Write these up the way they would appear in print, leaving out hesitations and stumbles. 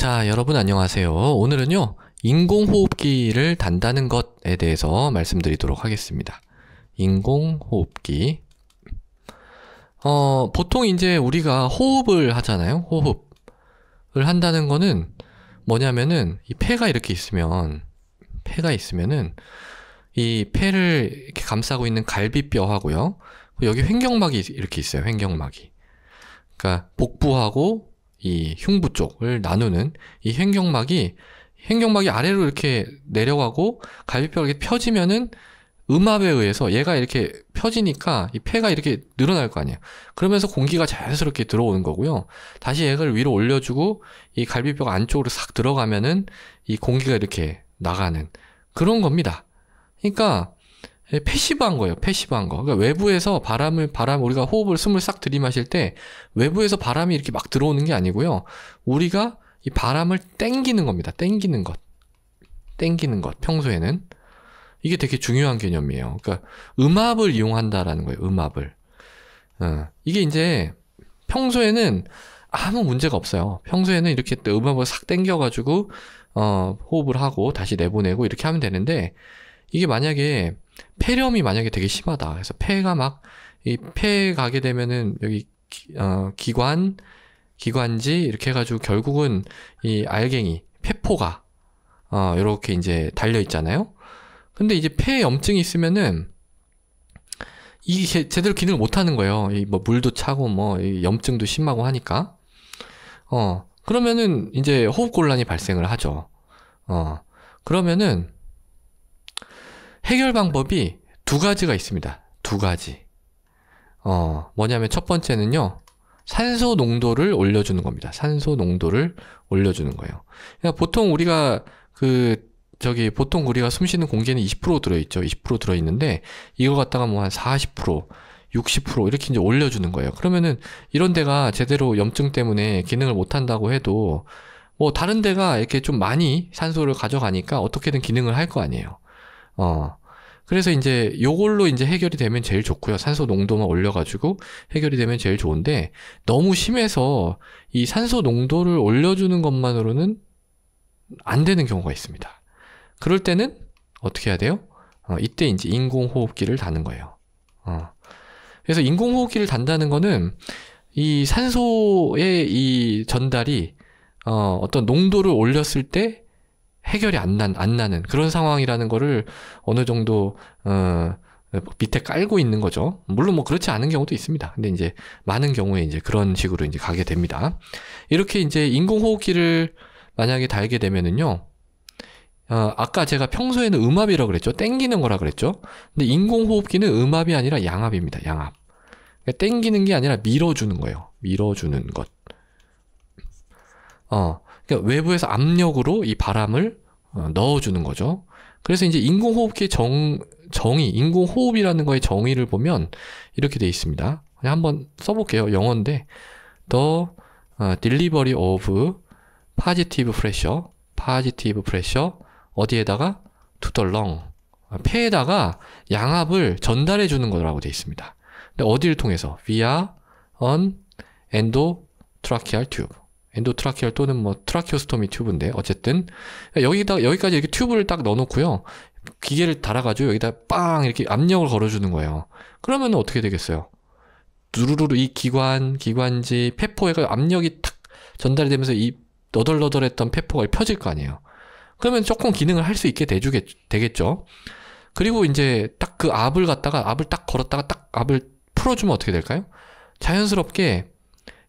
자, 여러분 안녕하세요. 오늘은요, 인공호흡기를 단다는 것에 대해서 말씀드리도록 하겠습니다. 인공호흡기. 보통 이제 우리가 호흡을 하잖아요. 호흡을 한다는 거는 뭐냐면은, 이 폐가 이렇게 있으면은, 이 폐를 이렇게 감싸고 있는 갈비뼈하고요. 여기 횡격막이 이렇게 있어요. 횡격막이. 그러니까 복부하고 이 흉부 쪽을 나누는 이 횡격막이 아래로 이렇게 내려가고 갈비뼈가 이렇게 펴지면은 음압에 의해서 얘가 이렇게 펴지니까 이 폐가 이렇게 늘어날 거 아니에요. 그러면서 공기가 자연스럽게 들어오는 거고요. 다시 얘를 위로 올려주고 이 갈비뼈가 안쪽으로 싹 들어가면은 이 공기가 이렇게 나가는 그런 겁니다. 그러니까 패시브한 거예요. 패시브한 거. 그러니까 외부에서 우리가 호흡을 숨을 싹 들이마실 때 외부에서 바람이 이렇게 막 들어오는 게 아니고요. 우리가 이 바람을 땡기는 겁니다. 땡기는 것. 평소에는. 이게 되게 중요한 개념이에요. 그러니까 음압을 이용한다라는 거예요. 음압을. 이게 이제 평소에는 아무 문제가 없어요. 평소에는 이렇게 음압을 싹 땡겨가지고 호흡을 하고 다시 내보내고 이렇게 하면 되는데 이게 만약에 폐렴이 만약에 되게 심하다. 그래서 폐가 막, 폐 가게 되면은 여기, 기관지, 이렇게 해가지고 결국은 이 알갱이, 폐포가, 요렇게 이제 달려있잖아요. 근데 이제 폐에 염증이 있으면은, 이게 제대로 기능을 못 하는 거예요. 뭐 물도 차고 뭐, 염증도 심하고 하니까. 그러면은 이제 호흡곤란이 발생을 하죠. 그러면은, 해결 방법이 두 가지가 있습니다. 두 가지. 뭐냐면 첫 번째는요. 산소 농도를 올려주는 겁니다. 산소 농도를 올려주는 거예요. 그러니까 보통 우리가 보통 우리가 숨 쉬는 공기에는 20% 들어있죠. 20% 들어있는데 이거 갖다가 뭐 한 40%, 60% 이렇게 이제 올려주는 거예요. 그러면은 이런 데가 제대로 염증 때문에 기능을 못 한다고 해도 뭐 다른 데가 이렇게 좀 많이 산소를 가져가니까 어떻게든 기능을 할 거 아니에요. 그래서 이제 요걸로 이제 해결이 되면 제일 좋고요. 산소 농도만 올려가지고 해결이 되면 제일 좋은데 너무 심해서 이 산소 농도를 올려주는 것만으로는 안 되는 경우가 있습니다. 그럴 때는 어떻게 해야 돼요? 이때 이제 인공호흡기를 다는 거예요. 그래서 인공호흡기를 단다는 거는 이 산소의 이 전달이 어떤 농도를 올렸을 때 해결이 안 나는 그런 상황이라는 거를 어느 정도 밑에 깔고 있는 거죠. 물론 뭐 그렇지 않은 경우도 있습니다. 근데 이제 많은 경우에 이제 그런 식으로 이제 가게 됩니다. 이렇게 이제 인공호흡기를 만약에 달게 되면은요. 아까 제가 평소에는 음압이라고 그랬죠. 땡기는 거라 그랬죠. 근데 인공호흡기는 음압이 아니라 양압입니다. 양압. 그러니까 땡기는 게 아니라 밀어주는 거예요. 밀어주는 것. 그러니까 외부에서 압력으로 이 바람을 넣어주는 거죠. 그래서 이제 인공호흡기의 인공호흡이라는 거의 정의를 보면 이렇게 돼 있습니다. 그냥 한번 써볼게요. 영어인데, The delivery of positive pressure, 어디에다가? to the lung. 폐에다가 양압을 전달해 주는 거라고 돼 있습니다. 근데 어디를 통해서? via an endotracheal tube. 엔도트라키얼 또는 뭐 트라키오스토미 튜브인데 어쨌든 여기까지 이렇게 튜브를 딱 넣어놓고요. 기계를 달아가지고 여기다 빵 이렇게 압력을 걸어주는 거예요. 그러면 어떻게 되겠어요? 누르르 이 기관지, 폐포에 압력이 탁 전달이 되면서 이 너덜너덜했던 폐포가 펴질 거 아니에요. 그러면 조금 기능을 할 수 있게 되겠죠. 그리고 이제 딱 그 압을 딱 걸었다가 딱 압을 풀어주면 어떻게 될까요? 자연스럽게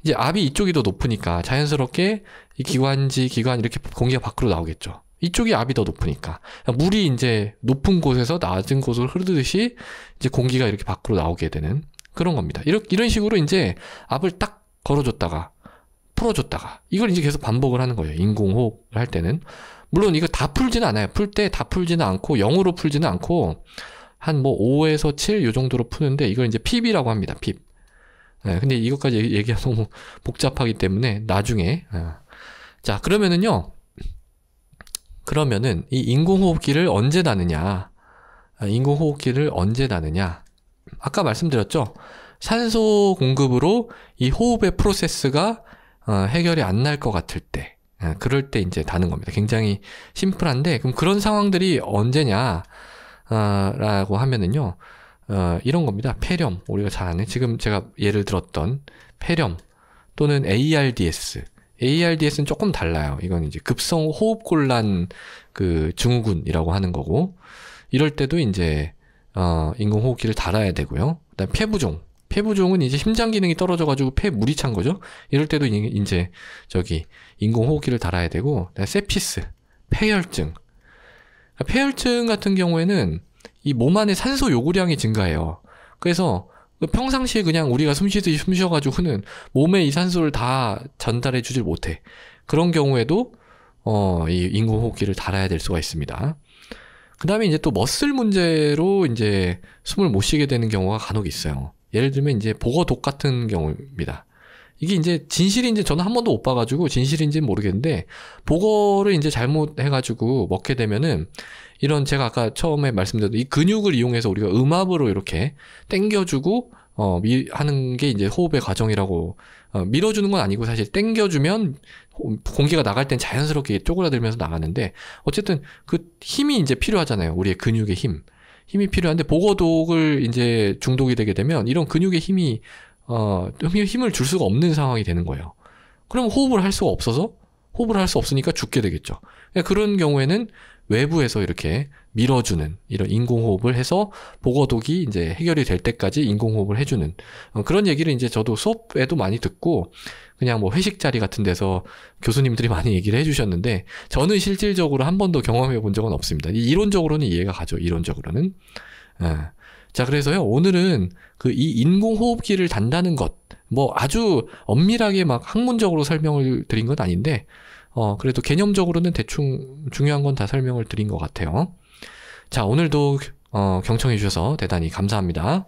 이제 압이 이쪽이 더 높으니까 자연스럽게 이 기관 이렇게 공기가 밖으로 나오겠죠. 이쪽이 압이 더 높으니까. 물이 이제 높은 곳에서 낮은 곳으로 흐르듯이 이제 공기가 이렇게 밖으로 나오게 되는 그런 겁니다. 이런 식으로 이제 압을 딱 걸어줬다가 풀어줬다가 이걸 이제 계속 반복을 하는 거예요. 인공호흡을 할 때는. 물론 이거 다 풀지는 않아요. 풀 때 다 풀지는 않고 0으로 풀지는 않고 한 뭐 5에서 7 요 정도로 푸는데 이걸 이제 핍이라고 합니다. 핍. 네, 근데 이것까지 얘기가 너무 복잡하기 때문에 나중에 자 그러면은 이 인공호흡기를 언제 다느냐 아까 말씀드렸죠. 산소 공급으로 이 호흡의 프로세스가 해결이 안 날 것 같을 때 그럴 때 이제 다는 겁니다. 굉장히 심플한데, 그럼 그런 상황들이 언제냐, 라고 하면은요, 이런 겁니다. 폐렴. 우리가 잘 아는, 지금 제가 예를 들었던 폐렴 또는 ARDS. ARDS는 조금 달라요. 이건 이제 급성 호흡곤란 그 증후군이라고 하는 거고, 이럴 때도 이제, 인공호흡기를 달아야 되고요. 그다음 폐부종. 폐부종은 이제 심장 기능이 떨어져가지고 폐에 물이 찬 거죠. 이럴 때도 이제 인공호흡기를 달아야 되고, 세피스, 폐혈증. 폐혈증 같은 경우에는 이 몸 안에 산소 요구량이 증가해요. 그래서 평상시에 그냥 우리가 숨 쉬듯이 숨 쉬어가지고는 몸에 이 산소를 다 전달해 주질 못해. 그런 경우에도 이 인공호흡기를 달아야 될 수가 있습니다. 그 다음에 이제 또 머슬 문제로 이제 숨을 못 쉬게 되는 경우가 간혹 있어요. 예를 들면 이제 복어독 같은 경우입니다. 이게 이제 진실인지 저는 한 번도 못 봐가지고 진실인지는 모르겠는데, 복어를 이제 잘못해가지고 먹게 되면은 이런, 제가 아까 처음에 말씀드렸던 이 근육을 이용해서 우리가 음압으로 이렇게 당겨주고 하는 게 이제 호흡의 과정이라고, 밀어주는 건 아니고 사실 당겨주면 공기가 나갈 땐 자연스럽게 쪼그라들면서 나가는데, 어쨌든 그 힘이 이제 필요하잖아요. 우리의 근육의 힘이 필요한데, 복어독을 이제 중독이 되게 되면 이런 근육의 힘을 줄 수가 없는 상황이 되는 거예요. 그럼 호흡을 할 수가 없으니까 죽게 되겠죠. 그런 경우에는 외부에서 이렇게 밀어주는 이런 인공호흡을 해서 복어독이 이제 해결이 될 때까지 인공호흡을 해주는 그런 얘기를 이제 저도 수업에도 많이 듣고, 그냥 뭐 회식 자리 같은 데서 교수님들이 많이 얘기를 해주셨는데, 저는 실질적으로 한 번도 경험해 본 적은 없습니다. 이론적으로는 이해가 가죠. 이론적으로는. 자, 그래서요, 오늘은 이 인공호흡기를 단다는 것, 뭐 아주 엄밀하게 막 학문적으로 설명을 드린 건 아닌데, 그래도 개념적으로는 대충 중요한 건 다 설명을 드린 것 같아요. 자, 오늘도 경청해 주셔서 대단히 감사합니다.